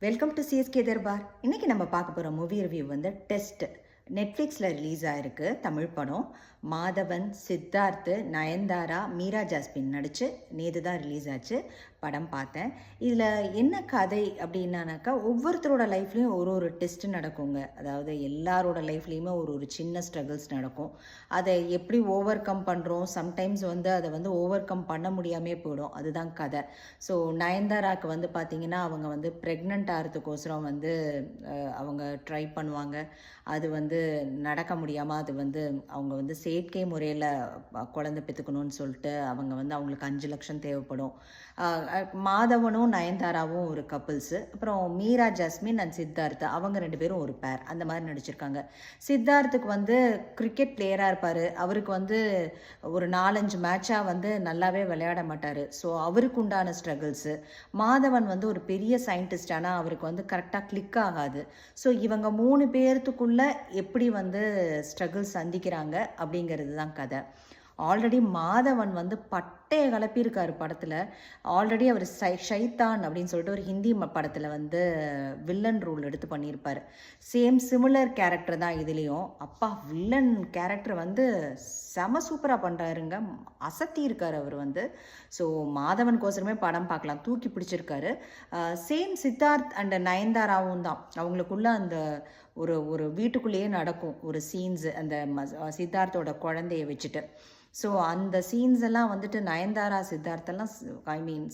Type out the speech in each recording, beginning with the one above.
Welcome to CSK Darbar. இன்னைக்கு நம்ம பார்க்க போகிற மூவி ரிவ்யூ வந்து டெஸ்ட். நெட்ஃப்ளிக்ஸில் ரிலீஸ் ஆகிருக்கு தமிழ் படம். மாதவன், சித்தார்த்து, நயன்தாரா, மீரா ஜாஸ்மின் நடித்து நேற்று தான் ரிலீஸ் ஆச்சு. படம் பார்த்தேன். இதில் என்ன கதை அப்படின்னாக்கா, ஒவ்வொருத்தரோட லைஃப்லேயும் ஒரு ஒரு டெஸ்ட் நடக்குங்க. அதாவது எல்லாரோட லைஃப்லேயுமே ஒரு ஒரு சின்ன ஸ்ட்ரகிள்ஸ் நடக்கும். அதை எப்படி ஓவர் கம் பண்ணுறோம், சம்டைம்ஸ் வந்து அதை வந்து ஓவர் கம் பண்ண முடியாமே போயிடும். அதுதான் கதை. ஸோ நயன்தாராவுக்கு வந்து பார்த்திங்கன்னா, அவங்க வந்து ப்ரெக்னென்ட் ஆகிறதுக்கோசரம் வந்து அவங்க ட்ரை பண்ணுவாங்க. அது வந்து நடக்க முடியாமல் அது வந்து அவங்க வந்து செயற்கை முறையில் குழந்தை பெற்றுக்கணும்னு சொல்லிட்டு அவங்க வந்து அவங்களுக்கு 5 லட்சம் தேவைப்படும். மாதவனும் நயன்தாராவும் ஒரு கப்புள்ஸு. அப்புறம் மீரா ஜாஸ்மின் அண்ட் சித்தார்த் அவங்க 2 பேரும் ஒரு பேர். அந்த மாதிரி நடிச்சிருக்காங்க. சித்தார்த்துக்கு வந்து கிரிக்கெட் பிளேயராக இருப்பார். அவருக்கு வந்து ஒரு 4-5 மேட்சாக வந்து நல்லாவே விளையாட மாட்டார். ஸோ அவருக்கு உண்டான ஸ்ட்ரகிள்ஸு. மாதவன் வந்து ஒரு பெரிய சயின்டிஸ்ட், ஆனால் அவருக்கு வந்து கரெக்டாக கிளிக் ஆகாது. ஸோ இவங்க 3 பேர்த்துக்குள்ள எப்படி வந்து ஸ்ட்ரகிள் சந்திக்கிறாங்க அப்படிங்கிறது தான் கதை. ஆல்ரெடி மாதவன் வந்து பட்டையை கிளப்பியிருக்காரு படத்தில். ஆல்ரெடி அவர் ஷைத்தான் அப்படின்னு சொல்லிட்டு ஒரு ஹிந்தி படத்தில் வந்து வில்லன் ரோல் எடுத்து பண்ணியிருப்பார். சிமிலர் கேரக்டர் தான் இதுலேயும். அப்பா, வில்லன் கேரக்டர் வந்து செம சூப்பராக பண்ணுறாருங்க. அசத்தி இருக்கார் அவர் வந்து. ஸோ மாதவன் கோசரமே படம் பார்க்கலாம், தூக்கி பிடிச்சிருக்காரு. சேம் சித்தார்த் அண்ட் நயன்தாராவும் தான். அவங்களுக்குள்ள அந்த ஒரு ஒரு வீட்டுக்குள்ளேயே நடக்கும் ஒரு சீன்ஸு, அந்த சித்தார்த்தோட குழந்தைய வச்சுட்டு. ஸோ அந்த சீன்ஸ் எல்லாம் வந்துட்டு நயன்தாரா, சித்தார்த்தெல்லாம்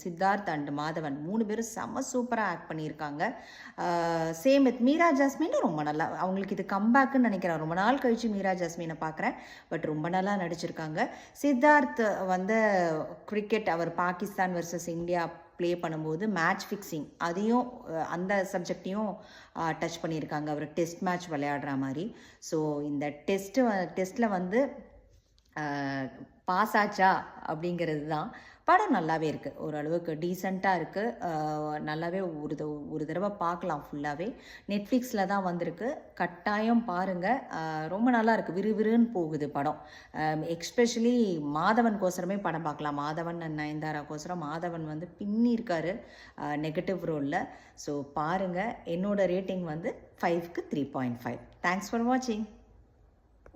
சித்தார்த் அண்ட் மாதவன் 3 பேரும் செம்ம சூப்பராக ஆக்ட் பண்ணியிருக்காங்க. சேம் வித் மீரா ஜாஸ்மினும் ரொம்ப நல்லா, அவங்களுக்கு இது கம்பேக்குன்னு நினைக்கிறேன். ரொம்ப நாள் கழித்து மீரா ஜாஸ்மினை பார்க்குறேன். பட் ரொம்ப நல்லா நடிச்சிருக்காங்க. சித்தார்த் வந்து கிரிக்கெட், அவர் பாகிஸ்தான் வர்சஸ் இந்தியா ப்ளே பண்ணும்போது மேட்ச் ஃபிக்ஸிங், அதையும் அந்த சப்ஜெக்டையும் டச் பண்ணியிருக்காங்க. அவர் டெஸ்ட் மேட்ச் விளையாடுற மாதிரி. ஸோ இந்த டெஸ்ட்டில் வந்து பாஸ் ஆச்சா அப்படிங்கிறது தான். படம் நல்லாவே இருக்குது, ஓரளவுக்கு டீசெண்டாக இருக்குது. நல்லாவே ஒரு தடவை பார்க்கலாம் ஃபுல்லாகவே. நெட்ஃப்ளிக்ஸில் தான் வந்திருக்கு, கட்டாயம் பாருங்கள். ரொம்ப நல்லா இருக்குது, விறுவிறுன்னு போகுது படம். எக்ஸ்பெஷலி மாதவன் கோசரமே படம் பார்க்கலாம். மாதவன் அண்ட் நயன்தாரா கோசரம் மாதவன் வந்து பின்னிருக்காரு நெகட்டிவ் ரோலில். ஸோ பாருங்கள். என்னோட ரேட்டிங் வந்து 5க்கு 3.5. தேங்க்ஸ் ஃபார் வாட்சிங்.